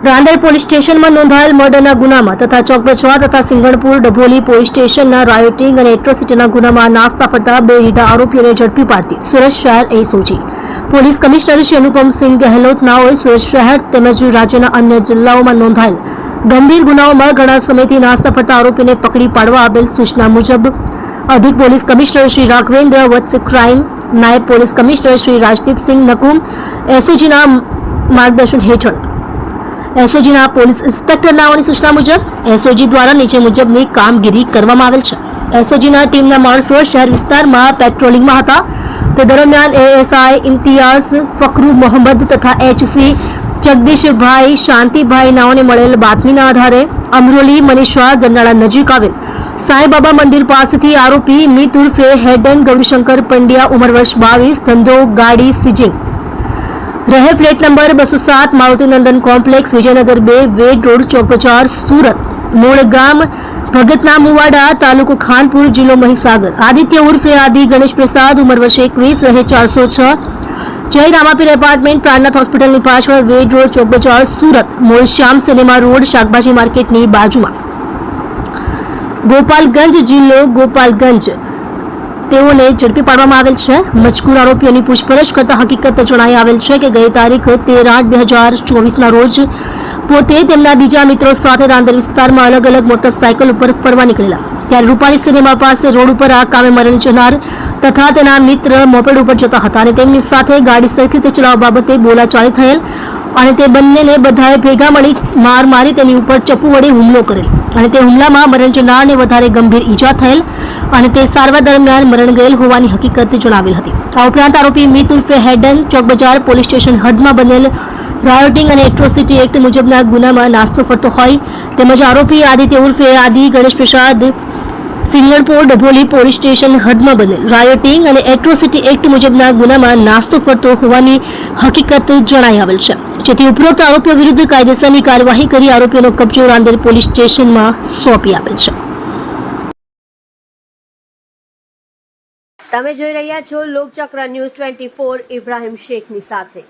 Rander police સ્ટેશનમાં નોંધાયેલ મર્ડરના ગુનામાં તથા ચોકબચવા તથા સિંગણપુર ડભોલી પોલીસ સ્ટેશનના રાયોટિંગ અને એટ્રોસિટીના ગુનામાં નાસ્તા ફરતા બે રીઢા આરોપીઓને ઝડપી પાડતી સુરત શહેર SOG police commissioner Shri Anupamsinh ગહેલોતનાઓએ સુરત શહેર તેમજ રાજ્યના અન્ય જિલ્લાઓમાં નોંધાયેલ ગંભીર ગુનાઓમાં ઘણા સમયથી નાસ્તા ફરતા આરોપીને પકડી પાડવા આપેલ સૂચના મુજબ અધિક પોલીસ કમિશનર શ્રી રાઘવેન્દ્ર વત્સ ક્રાઇમ નાયબ પોલીસ કમિશનર શ્રી રાજદીપસિંહ નકુમ એસઓજીના માર્ગદર્શન હેઠળ એસઓજીના પોલીસ ઇન્સ્પેક્ટરનાઓની સૂચના મુજબ એસઓજી દ્વારા નીચે મુજબની કામગીરી કરવામાં આવેલ છે. એસઓજીના ટીમના માણસો શહેર વિસ્તારમાં પેટ્રોલિંગમાં હતા. તે દરમિયાન એએસઆઈ ઇમ્તિયાઝ ફકરુ મોહમ્મદ તથા એચસી જગદીશભાઈ શાંતિભાઈ નાઓને મળેલ બાતમીના આધારે અમરોલી મનીષવા ગરનાળા નજીક આવેલ સાંઈબાબા મંદિર પાસેથી આરોપી મિત ઉર્ફે હેડન ગૌરીશંકર પંડ્યા ઉંમર વર્ષ 22 ધંધો ગાડી સીજિંગ રહે flat number 207 Maruti Nandan complex Vijaynagar 2 Ved road ચોક બજાર સુરત મૂળ ગામ ભગતના મુવાડા તાલુકો ખાનપુર જિલ્લો મહીસાગર આદિત્ય ઉર્ફે આદિ ગણેશ પ્રસાદ ઉંમર વર્ષ 21 રહે 406 જય રામાપીર એપાર્ટમેન્ટ પ્રાણનાથ હોસ્પિટલની પાછળ વેડ રોડ ચોક બજાર સુરત મૂળ શ્યામ સિનેમા રોડ શાકભાજી માર્કેટની બાજુમાં ગોપાલગંજ જિલ્લો ગોપાલગંજ તેઓને ઝડપી પાડવામાં આવેલ છે. મજકૂર આરોપીઓની પૂછપરછ કરતા હકીકત જણાઈ આવેલ છે કે ગઈ તારીખ 13/8/2024ના રોજ પોતે તેમના બીજા મિત્રો સાથે રાંદેર વિસ્તારમાં અલગ અલગ મોટરસાયકલ ઉપર ફરવા નીકળેલા ત્યારે રૂપાલી સિનેમા પાસે રોડ ઉપર આ કામે મરણ જનાર તથા તેના મિત્ર મોપેડ ઉપર જતા હતા અને તેમની સાથે ગાડી સરખી રીતે ચલાવવા બાબતે બોલાચાલી થયેલ અને તે બંનેને બધાએ ભેગા મળી માર મારી તેની ઉપર ચપ્પુ વડે હુમલો કરેલ અને તે હુમલામાં મરણ જનારને વધારે ગંભીર ઈજા થયેલ અને તે સારવાર દરમિયાન મરણ ગયેલ હોવાની હકીકત જણાવેલ હતી. આ ઉપરાંત આરોપી મિત ઉર્ફે હેડન ચોક બજાર પોલીસ સ્ટેશન હદમાં બનેલ રાયોટિંગ અને એટ્રોસિટી એક્ટ મુજબના ગુનામાં નાસ્તો ફરતો હોય તેમજ આરોપી આદિત્ય ઉર્ફે આદિ ગણેશ પ્રસાદ સિંગણપુર ડભોલી પોલીસ સ્ટેશન હદમાં બનેલ રાયોટિંગ અને એટ્રોસિટી એક્ટ મુજબના ગુનામાં નાસ્તો ફરતો હોવાની હકીકત જણાઈ આવેલ છે. જેથી ઉપરોક્ત આરોપીઓ વિરુદ્ધ કાયદેસરની કાર્યવાહી કરી આરોપીઓનો કબજો રાંદેર પોલીસ સ્ટેશનમાં સોંપી આપેલ છે. તમે જોઈ રહ્યા છો લોકચક્ર ન્યૂઝ 24 ઇબ્રાહિમ શેખની સાથે.